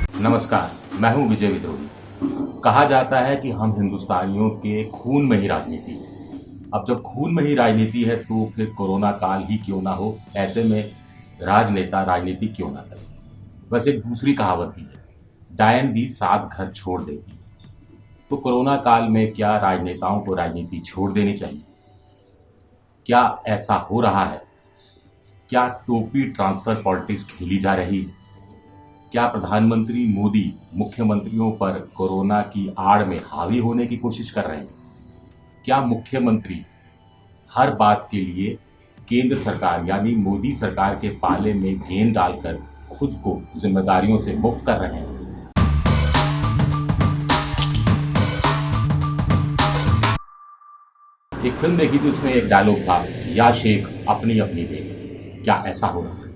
नमस्कार, मैं हूं विजय विद्रोही। कहा जाता है कि हम हिंदुस्तानियों के खून में ही राजनीति है। अब जब खून में ही राजनीति है तो फिर कोरोना काल ही क्यों ना हो, ऐसे में राजनेता राजनीति क्यों ना करे। बस एक दूसरी कहावत भी है, डायन भी 7 घर छोड़ देती है। तो कोरोना काल में क्या राजनेताओं को राजनीति छोड़ देनी चाहिए? क्या ऐसा हो रहा है? क्या टोपी ट्रांसफर पॉलिटिक्स खेली जा रही है? क्या प्रधानमंत्री मोदी मुख्यमंत्रियों पर कोरोना की आड़ में हावी होने की कोशिश कर रहे हैं? क्या मुख्यमंत्री हर बात के लिए केंद्र सरकार यानी मोदी सरकार के पाले में गेंद डालकर खुद को जिम्मेदारियों से मुक्त कर रहे हैं? एक फिल्म देखी थी, उसमें एक डायलॉग था, या शेख अपनी अपनी देख। क्या ऐसा हो रहा है?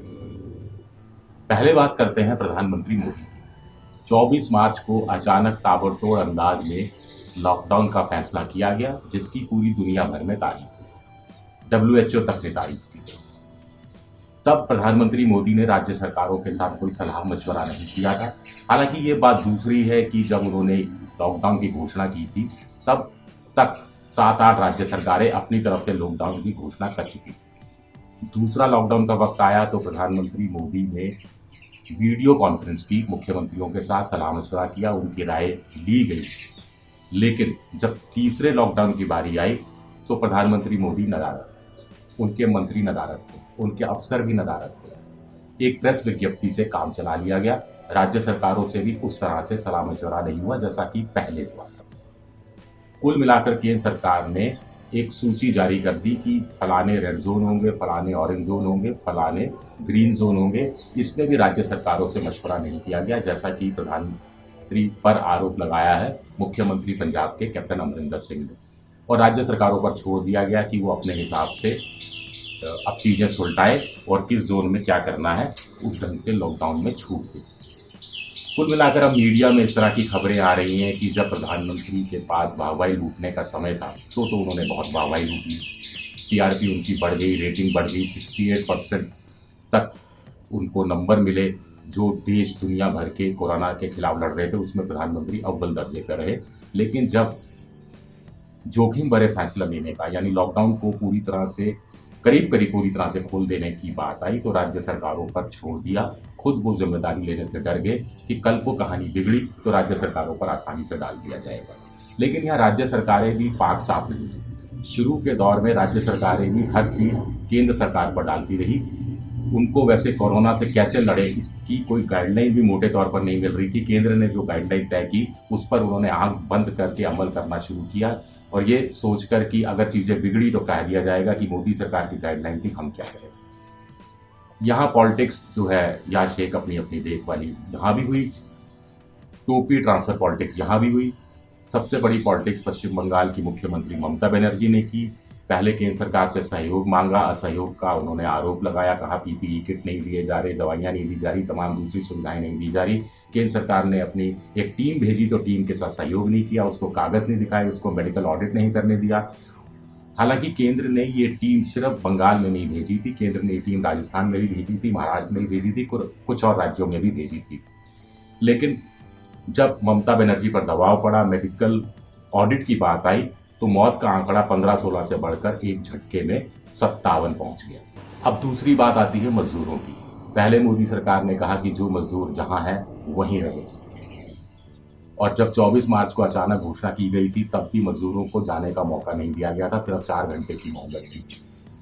पहले बात करते हैं प्रधानमंत्री मोदी की। 24 मार्च को अचानक ताबड़तोड़ अंदाज में लॉकडाउन का फैसला किया गया, जिसकी पूरी दुनिया भर में तारीफ हुई। WHO तक ने तारीफ की। तब प्रधानमंत्री मोदी ने राज्य सरकारों के साथ कोई सलाह मशवरा नहीं किया था। हालांकि ये बात दूसरी है कि जब उन्होंने लॉकडाउन की घोषणा की थी तब तक 7-8 राज्य सरकारें अपनी तरफ से लॉकडाउन की घोषणा कर चुकी थी। दूसरा लॉकडाउन का वक्त आया तो प्रधानमंत्री मोदी ने वीडियो कॉन्फ्रेंस की, मुख्यमंत्रियों के साथ सलाह मशवरा किया, उनकी राय ली गई। लेकिन जब तीसरे लॉकडाउन की बारी आई तो प्रधानमंत्री मोदी नदारद थे, उनके मंत्री नदारद थे, उनके अफसर भी नदारद थे। एक प्रेस विज्ञप्ति से काम चला लिया गया। राज्य सरकारों से भी उस तरह से सलाह मशवरा नहीं हुआ जैसा कि पहले हुआ था। कुल मिलाकर केंद्र सरकार ने एक सूची जारी कर दी कि फलाने रेड जोन होंगे, फलाने ऑरेंज जोन होंगे, फलाने ग्रीन जोन होंगे। इसमें भी राज्य सरकारों से मशवरा नहीं किया गया, जैसा कि प्रधानमंत्री पर आरोप लगाया है मुख्यमंत्री पंजाब के कैप्टन अमरिंदर सिंह ने। और राज्य सरकारों पर छोड़ दिया गया कि वो अपने हिसाब से अब चीजें सुलटाएं और किस जोन में क्या करना है उस ढंग से लॉकडाउन में छूट दें। कुल मिलाकर अब मीडिया में इस तरह की खबरें आ रही हैं कि जब प्रधानमंत्री के पास वाहवाही लूटने का समय था तो उन्होंने बहुत वाहवाही लूटी। टीआरपी उनकी बढ़ गई, रेटिंग बढ़ गई, 68% तक उनको नंबर मिले। जो देश दुनिया भर के कोरोना के खिलाफ लड़ रहे थे उसमें प्रधानमंत्री अव्वल दर्जे पर रहे। लेकिन जब जोखिम भरे फैसला लेने का यानी लॉकडाउन को पूरी तरह से करीब पूरी तरह से खोल देने की बात आई तो राज्य सरकारों पर छोड़ दिया। खुद वो जिम्मेदारी लेने से डर गए कि कल को कहानी बिगड़ी तो राज्य सरकारों पर आसानी से डाल दिया जाएगा। लेकिन यहाँ राज्य सरकारें भी पाक साफ नहीं है। शुरू के दौर में राज्य सरकारें भी हर चीज केंद्र सरकार पर डालती रही। उनको वैसे कोरोना से कैसे लड़े इसकी कोई गाइडलाइन भी मोटे तौर पर नहीं मिल रही थी। केंद्र ने जो गाइडलाइन तय की उस पर उन्होंने आंख बंद करके अमल करना शुरू किया और ये सोचकर कि अगर चीजें बिगड़ी तो कह दिया जाएगा कि मोदी सरकार की गाइडलाइन थी, हम क्या करें। यहाँ पॉलिटिक्स जो है या शेख अपनी अपनी देख वाली यहाँ भी हुई, टोपी ट्रांसफर पॉलिटिक्स यहाँ भी हुई। सबसे बड़ी पॉलिटिक्स पश्चिम बंगाल की मुख्यमंत्री ममता बनर्जी ने की। पहले केंद्र सरकार से सहयोग मांगा, असहयोग का उन्होंने आरोप लगाया, कहा पीपीई किट नहीं दिए जा रहे, दवाइयां नहीं दी जा रही, तमाम दूसरी सुविधाएं नहीं दी जा रही। केंद्र सरकार ने अपनी एक टीम भेजी तो टीम के साथ सहयोग नहीं किया, उसको कागज नहीं दिखाए, उसको मेडिकल ऑडिट नहीं करने दिया। हालांकि केंद्र ने ये टीम सिर्फ बंगाल में नहीं भेजी थी, केंद्र ने ये टीम राजस्थान में भी भेजी थी, महाराष्ट्र में भी भेजी थी, कुछ और राज्यों में भी भेजी थी। लेकिन जब ममता बनर्जी पर दबाव पड़ा, मेडिकल ऑडिट की बात आई तो मौत का आंकड़ा 15-16 से बढ़कर एक झटके में 57 पहुंच गया। अब दूसरी बात आती है मजदूरों की। पहले मोदी सरकार ने कहा कि जो मजदूर जहां है वहीं रहे, और जब 24 मार्च को अचानक घोषणा की गई थी तब भी मजदूरों को जाने का मौका नहीं दिया गया था, सिर्फ 4 घंटे की मोहलत थी।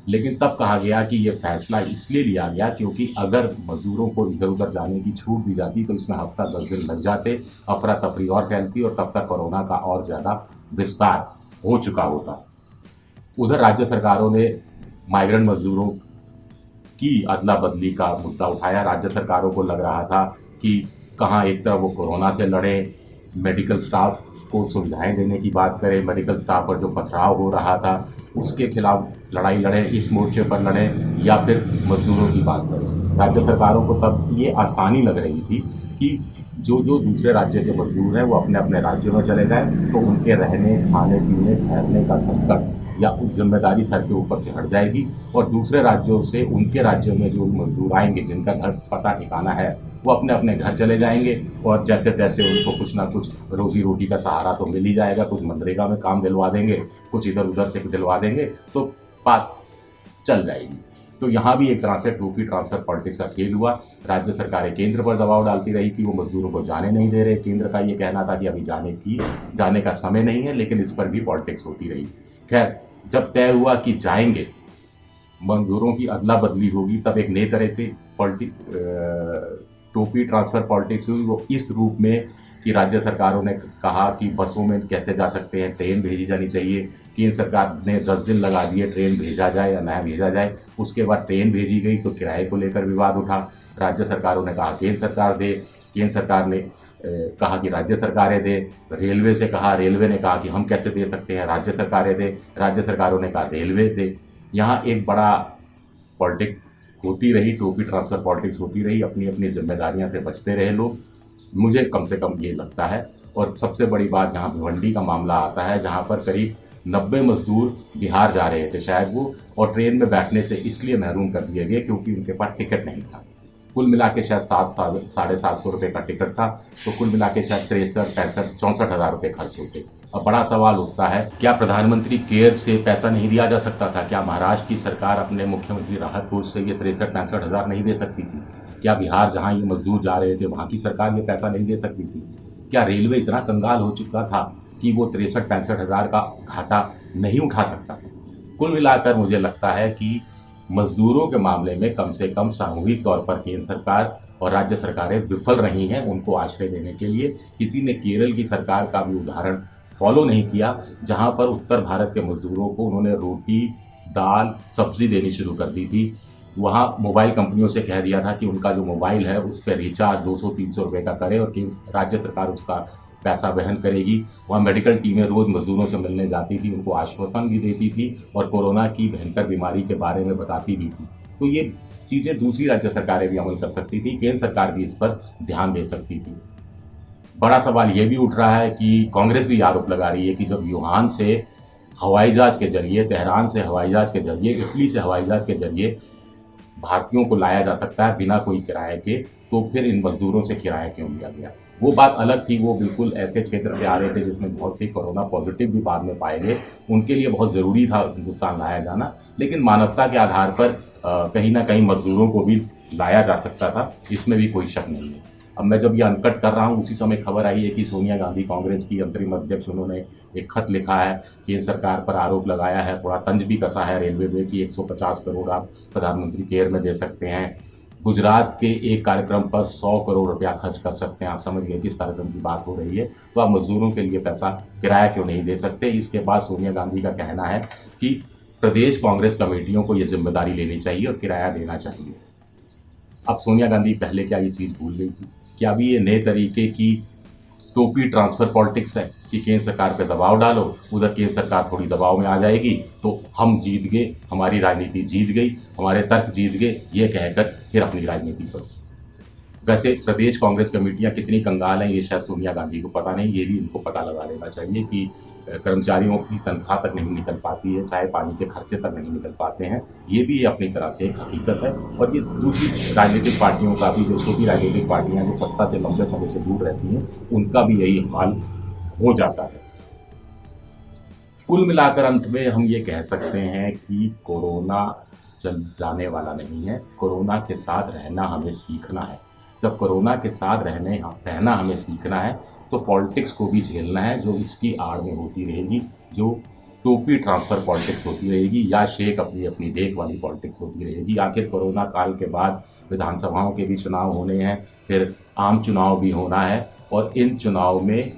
लेकिन तब कहा गया कि यह फैसला इसलिए लिया गया क्योंकि अगर मजदूरों को इधर उधर जाने की छूट दी जाती तो इसमें हफ्ता 10 दिन लग जाते, अफरा तफरी और फैलती और तब तक कोरोना का और ज्यादा विस्तार हो चुका होता। उधर राज्य सरकारों ने माइग्रेंट मजदूरों की अदला बदली का मुद्दा उठाया। राज्य सरकारों को लग रहा था कि कहाँ एक तरफ वो कोरोना से लड़े, मेडिकल स्टाफ को सुविधाएं देने की बात करें, मेडिकल स्टाफ पर जो पथराव हो रहा था उसके खिलाफ लड़ाई लड़ें, इस मोर्चे पर लड़ें, या फिर मजदूरों की बात करें। राज्य सरकारों को तब ये आसानी लग रही थी कि जो दूसरे राज्य के मजदूर हैं वो अपने अपने राज्यों में चले जाएं तो उनके रहने, खाने पीने, ठहरने का संकट या जिम्मेदारी सर के ऊपर से हट जाएगी और दूसरे राज्यों से उनके राज्यों में जो मजदूर आएंगे जिनका घर पता ठिकाना है वो अपने अपने घर चले जाएंगे और जैसे तैसे उनको कुछ ना कुछ रोजी रोटी का सहारा तो मिल ही जाएगा। कुछ मनरेगा में काम दिलवा देंगे, कुछ इधर उधर से दिलवा देंगे तो बात चल जाएगी। तो यहाँ भी एक तरह से टोपी ट्रांसफर पॉलिटिक्स का खेल हुआ। राज्य सरकारें केंद्र पर दबाव डालती रही कि वो मजदूरों को जाने नहीं दे रहे। केंद्र का ये कहना था कि अभी जाने का समय नहीं है, लेकिन इस पर भी पॉलिटिक्स होती रही। खैर, जब तय हुआ कि जाएंगे, मजदूरों की अदला बदली होगी, तब एक नए तरह से टोपी ट्रांसफर पॉलिटिक्स हुई। वो इस रूप में कि राज्य सरकारों ने कहा कि बसों में कैसे जा सकते हैं, ट्रेन भेजी जानी चाहिए। केंद्र सरकार ने 10 दिन लगा दिए ट्रेन भेजा जाए या न भेजा जाए। उसके बाद ट्रेन भेजी गई तो किराए को लेकर विवाद उठा। राज्य सरकारों ने कहा केंद्र सरकार दे, केंद्र सरकार ने कहा कि राज्य सरकारें दे। रेलवे से कहा, रेलवे ने कहा कि हम कैसे दे सकते हैं, राज्य सरकारें दे। राज्य सरकारों ने कहा रेलवे दे। यहाँ एक बड़ा पॉलिटिक्स होती रही, टोपी ट्रांसफर पॉलिटिक्स होती रही। अपनी अपनी जिम्मेदारियां से बचते रहे लोग, मुझे कम से कम ये लगता है। और सबसे बड़ी बात यहाँ भिवंडी का मामला आता है, जहाँ पर करीब 90 मजदूर बिहार जा रहे थे शायद वो, और ट्रेन में बैठने से इसलिए महरूम कर दिए गए क्योंकि उनके पास टिकट नहीं था। कुल मिला के शायद 700-750 रुपये का टिकट था, तो कुल मिला के शायद 63-64 हज़ार रुपये खर्च होते। अब बड़ा सवाल उठता है, क्या प्रधानमंत्री केयर से पैसा नहीं दिया जा सकता था? क्या महाराष्ट्र की सरकार अपने मुख्यमंत्री राहत कोष से ये 63-65 हज़ार नहीं दे सकती थी? क्या बिहार जहां ये मजदूर जा रहे थे वहां की सरकार ये पैसा नहीं दे सकती थी? क्या रेलवे इतना कंगाल हो चुका था कि वो 63-65 हज़ार का घाटा नहीं उठा सकता? कुल मिलाकर मुझे लगता है कि मजदूरों के मामले में कम से कम सामूहिक तौर पर केंद्र सरकार और राज्य सरकारें विफल रही हैं उनको आश्रय देने के लिए। किसी ने केरल की सरकार का भी उदाहरण फॉलो नहीं किया, जहां पर उत्तर भारत के मजदूरों को उन्होंने रोटी, दाल, सब्जी देनी शुरू कर दी थी। वहाँ मोबाइल कंपनियों से कह दिया था कि उनका जो मोबाइल है उस पर रिचार्ज 200-300 रुपये का करे और कि राज्य सरकार उसका पैसा वहन करेगी। वहाँ मेडिकल टीमें रोज मजदूरों से मिलने जाती थी, उनको आश्वासन भी देती थी और कोरोना की भयंकर बीमारी के बारे में बताती भी थी। तो ये चीज़ें दूसरी राज्य सरकारें भी अमल कर सकती थी, केंद्र सरकार भी इस पर ध्यान दे सकती थी। बड़ा सवाल ये भी उठ रहा है कि कांग्रेस भी आरोप लगा रही है कि जब यूहान से हवाई जहाज के जरिए, तेहरान से हवाई जहाज के जरिए, इटली से हवाई जहाज के जरिए भारतीयों को लाया जा सकता है बिना कोई किराए के, तो फिर इन मजदूरों से किराया क्यों लिया गया? वो बात अलग थी। वो बिल्कुल ऐसे क्षेत्र से आ रहे थे जिसमें बहुत से कोरोना पॉजिटिव भी बाद में पाए गए। उनके लिए बहुत ज़रूरी था हिंदुस्तान लाया जाना, लेकिन मानवता के आधार पर कहीं ना कहीं मजदूरों को भी लाया जा सकता था, इसमें भी कोई शक नहीं है। अब मैं जब ये अनकट कर रहा हूँ उसी समय खबर आई है कि सोनिया गांधी, कांग्रेस की अंतरिम अध्यक्ष, उन्होंने एक खत लिखा है, केंद्र सरकार पर आरोप लगाया है, थोड़ा तंज भी कसा है रेलवे में कि 150 करोड़ आप प्रधानमंत्री केयर में दे सकते हैं, गुजरात के एक कार्यक्रम पर 100 करोड़ रुपया खर्च कर सकते हैं। आप समझ गए किस कार्यक्रम की बात हो रही है। तो आप मजदूरों के लिए पैसा किराया क्यों नहीं दे सकते? इसके बाद सोनिया गांधी का कहना है कि प्रदेश कांग्रेस कमेटियों को ये जिम्मेदारी लेनी चाहिए और किराया देना चाहिए। अब सोनिया गांधी पहले क्या ये चीज़ भूल गई थी? क्या भी ये नए तरीके की टोपी ट्रांसफर पॉलिटिक्स है कि केंद्र सरकार पे दबाव डालो, उधर केंद्र सरकार थोड़ी दबाव में आ जाएगी तो हम जीत गए, हमारी राजनीति जीत गई, हमारे तर्क जीत गए, ये कहकर फिर अपनी राजनीति करो। वैसे प्रदेश कांग्रेस कमेटियां कितनी कंगाल हैं ये शायद सोनिया गांधी को पता नहीं, ये भी इनको पता लगा लेना चाहिए कि कर्मचारियों की तनख्वाह तक नहीं निकल पाती है, चाय पानी के खर्चे तक नहीं निकल पाते हैं। ये भी अपनी तरह से एक हकीकत है। और ये दूसरी राजनीतिक पार्टियों का भी, जो छोटी राजनीतिक पार्टियां जो सत्ता से लंबे समय से दूर रहती हैं, उनका भी यही हाल हो जाता है। कुल मिलाकर अंत में हम ये कह सकते हैं कि कोरोना चल जाने वाला नहीं है, कोरोना के साथ रहना हमें सीखना है। जब कोरोना के साथ रहना हमें सीखना है तो पॉलिटिक्स को भी झेलना है, जो इसकी आड़ में होती रहेगी, जो टोपी ट्रांसफर पॉलिटिक्स होती रहेगी या शेख अपनी अपनी देख वाली पॉलिटिक्स होती रहेगी। आखिर कोरोना काल के बाद विधानसभाओं के भी चुनाव होने हैं, फिर आम चुनाव भी होना है, और इन चुनाव में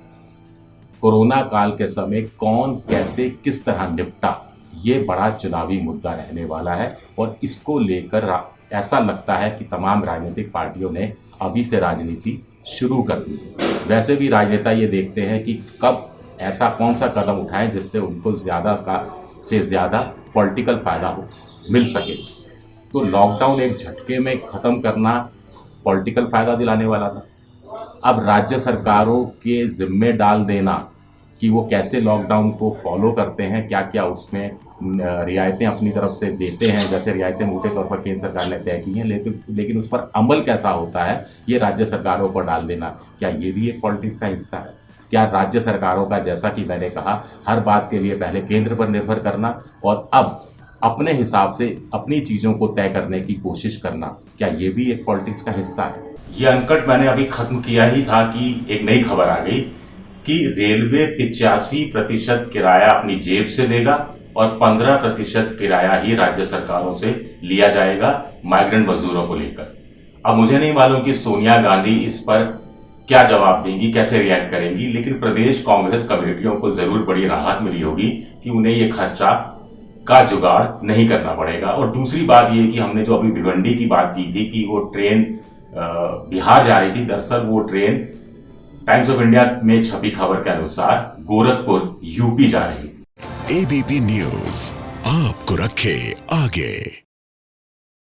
कोरोना काल के समय कौन कैसे किस तरह निपटा, ये बड़ा चुनावी मुद्दा रहने वाला है। और इसको लेकर ऐसा लगता है कि तमाम राजनीतिक पार्टियों ने अभी से राजनीति शुरू कर दी। वैसे भी राजनेता ये देखते हैं कि कब ऐसा कौन सा कदम उठाएं जिससे उनको ज़्यादा पॉलिटिकल फ़ायदा मिल सके। तो लॉकडाउन एक झटके में ख़त्म करना पॉलिटिकल फ़ायदा दिलाने वाला था। अब राज्य सरकारों के ज़िम्मे डाल देना कि वो कैसे लॉकडाउन को फॉलो करते हैं, क्या क्या उसमें रियायतें अपनी तरफ से देते हैं, जैसे रियायतें मोटे तौर पर केंद्र सरकार ने तय की हैं, लेकिन उस पर अमल कैसा होता है ये राज्य सरकारों पर डाल देना, क्या ये भी एक पॉलिटिक्स का हिस्सा है? क्या राज्य सरकारों का, जैसा कि मैंने कहा, हर बात के लिए पहले केंद्र पर निर्भर करना और अब अपने हिसाब से अपनी चीजों को तय करने की कोशिश करना, क्या ये भी एक पॉलिटिक्स का हिस्सा है? ये अनकट मैंने अभी खत्म किया ही था कि एक नई खबर आ गई कि रेलवे 85% किराया अपनी जेब से देगा और 15% किराया ही राज्य सरकारों से लिया जाएगा माइग्रेंट मजदूरों को लेकर। अब मुझे नहीं मालूम कि सोनिया गांधी इस पर क्या जवाब देंगी, कैसे रिएक्ट करेंगी, लेकिन प्रदेश कांग्रेस कमेटियों को जरूर बड़ी राहत मिली होगी कि उन्हें ये खर्चा का जुगाड़ नहीं करना पड़ेगा। और दूसरी बात ये कि हमने जो अभी भिवंडी की बात की थी कि वो ट्रेन बिहार जा रही थी, दरअसल वो ट्रेन टाइम्स ऑफ इंडिया में छपी खबर के अनुसार गोरखपुर यूपी जा रही थी। एबीपी न्यूज आपको रखे आगे।